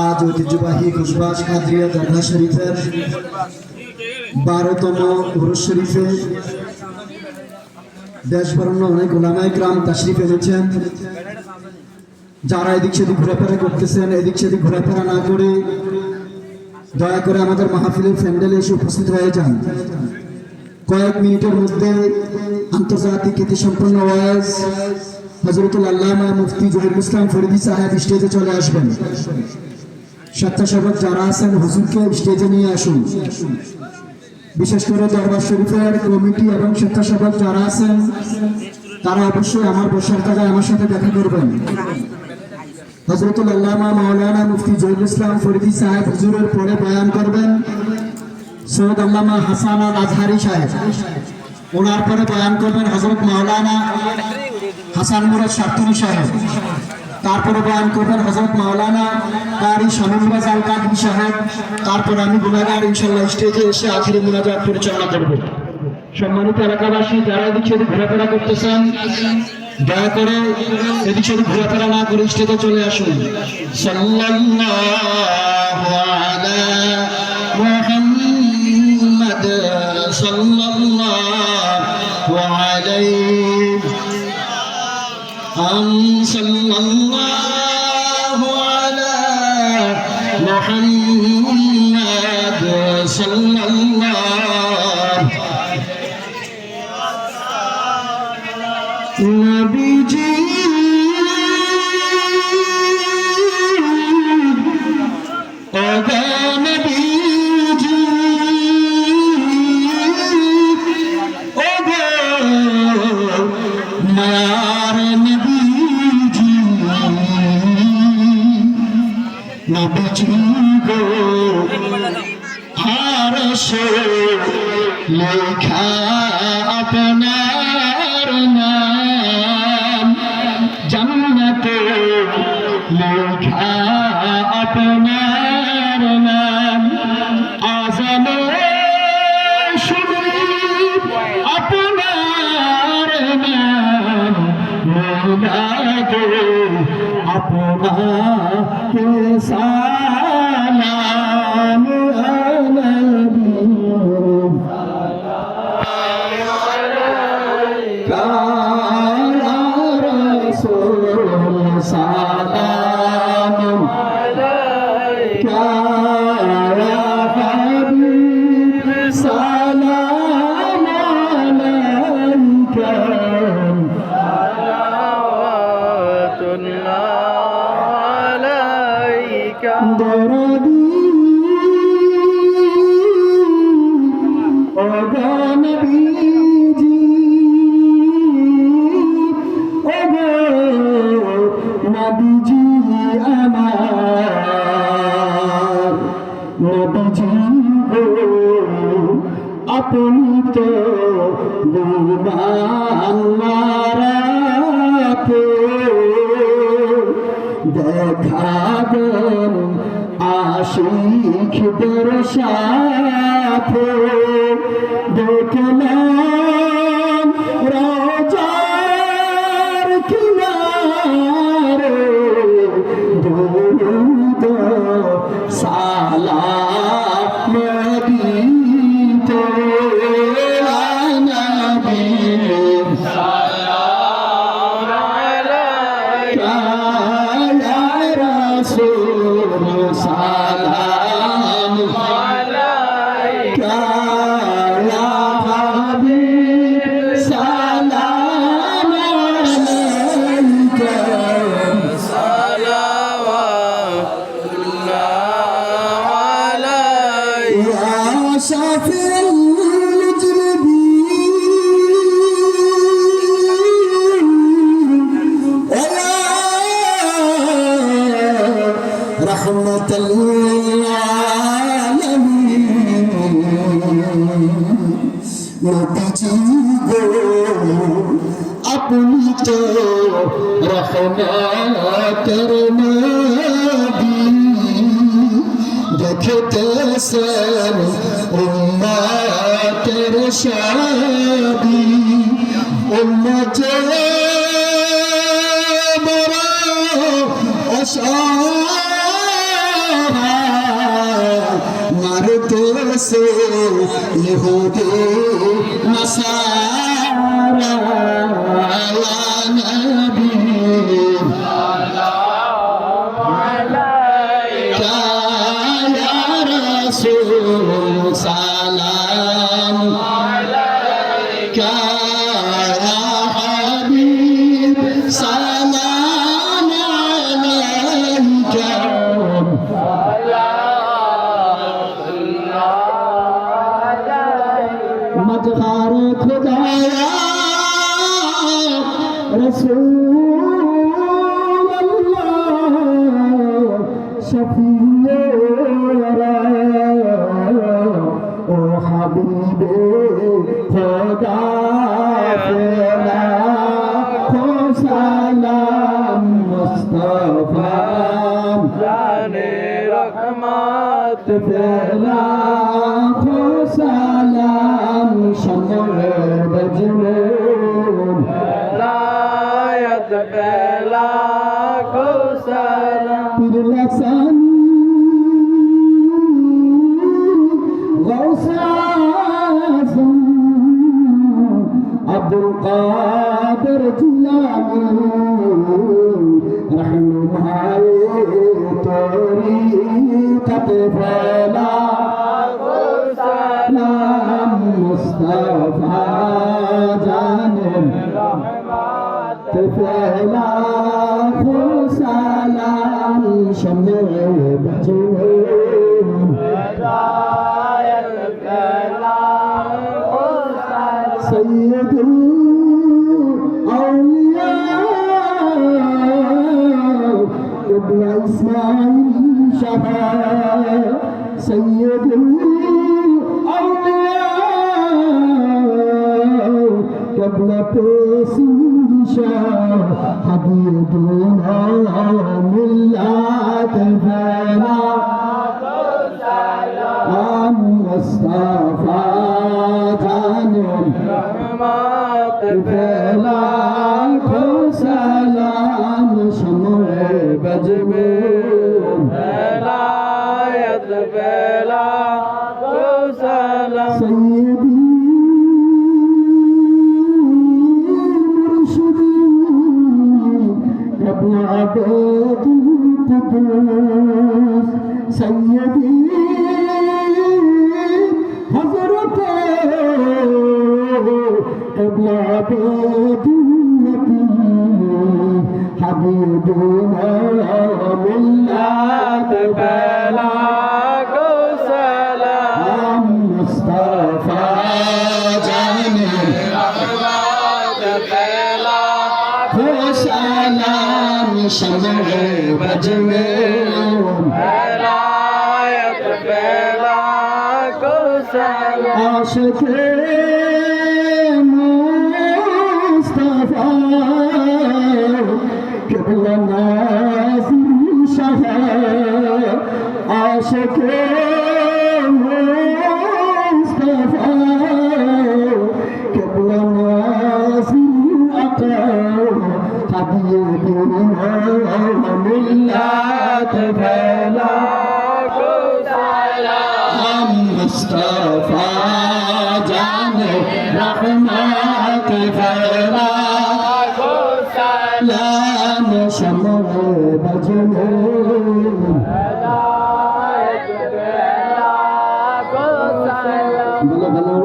আজ ঐতিহ্যবাহী ঘোষবাস কাদরিয়া দরগা শরীফের 12তম উরুস শরীফে দেশ বরণ্য অনেক উলামায়ে কেরাম তাশরিফ এনেছেন। যারা এদিক সেদিক ঘোরাফেরা করতেছেন, এদিক সেদিক ঘোরাফেরা না করে দয়া করে আমাদের মাহফিলের প্যান্ডেলে এসে উপস্থিত হয়ে যান। কয়েক মিনিটের মধ্যে আন্তর্জাতিক খ্যাতিসম্পন্ন ওয়াইজ হযরতুল আল্লামা মুফতি জহিরুল ইসলাম ফরিদী সাহেব স্টেজে চলে আসবেন। স্বেচ্ছাসেবক যারা আছেন হুজুরকে স্টেজে নিয়ে আসুন। বিশেষ করে দরবার শরীফের কমিটি এবং স্বেচ্ছাসেবক যারা আছেন তারা অবশ্যই আমার বসার জায়গায় আমার সাথে দেখা করবেন। হযরতুল আল্লামা মাওলানা মুফতি জহিরুল ইসলাম ফরিদী সাহেব হুজুরের পরে বয়ান করবেন সৈয়দ আল্লামা হাসান আল আজহারি সাহেব। ওনার পরে বয়ান করবেন হযরত মাওলানা হাসান মুরাদ শার্তুরি সাহেব। তারপরে বয়ান করবেন হযরত মাওলানা কারি শামীম রাজা আল কাদরি সাহেব। তারপরে আমি গুনাহগার ইনশাআল্লাহ স্টেজে এসে আখিরি মুনাজাত পরিচালনা করব। সম্মানিত এলাকাবাসী, যারা এদিক সেদিক ঘোরাফেরা করতেছেন দয়া করে এদিক সেদিক ঘোরাফেরা না করে স্টেজে চলে আসুন। সাল্লাল্লাহু আলা মুহাম্মাদ সাল্লাল্লাহু আলাইহি সাল্লাল্লাহু আলা মুহাম্মাদ সাল্লাল্লাহু নবীজি ওগো নবীজি ওগো মায়ার নবীজি নবীজি গো আরশে লেখা আপনার নাম, জান্নাতে লেখা আপনার নাম, আযানে শুনি আপনার নাম, মওলা গো আপনাকে সালাম নবীজি আমার নবীজি গো আপনি তো গুমান মারাতে দেখা দেন আশিকদের সাথে, দেখলাম রোজার কিনারে দুরূদ সালাম দিতে নবী সালাম আলাইকা ইয়া রাসূল সালাম আলাইকা ইয়া হাবিব সালাম আলাইকা সালাওয়াতুল্লাহ আলাইকা ইয়া শাফিউল রহমতুল আলামিন নবীজি গো আপনি তো রহমতের নবী, দেখতেছেন উম্মতের সবই, উম্মতের বড় অসহায় से यहूदी नसारा या नबी क्या या रसूल सलाम क्या या हबीब सलाम अलैका मजहार खुदाया रसूल अल्लाह शफीए ओ हबीबे खुदा फेला खो सलाम मुस्तफा जाने रहमत फेला खो सलाम शमर बजनून लायत पहला को सलाम लसन गौस आज़म अब्दुल कादिर जिलानी रहनुमाए तरीक़त फैला सलाम मुस्तफा जानिब फैला सलाम शम्मे बजून लायत पहला को सलाम सैयदुल औलिया इब्न इस्माइल शफा सैयदुल औलिया इब्न पेशा हबीबुना मिल्लत फैला सलाम मुस्तफा जानिब रहमत फैला खो सलाम शमर बजबून लायत पहला को सलाम सैयदी मुर्शिदी इब्न अबद कुदूस सैयदी हज़रत इब्न अबद हबीबुना मिल्लत पहला को सलाम मुस्तफा जानिब रहमत पहला खो सलाम शमर बजनून लायत पहला को सलाम आशिक़े मुस्तफा क़िबला नाज़िर शफ़ा आशिक़े मुस्तफा क़िबला नाज़िर अक़ा हबीबुना मिल्लत फैला को सलाम मुस्तफा जानिब रहमत फैला को सलाम शमर बजनून लायत पहला को सलाम बला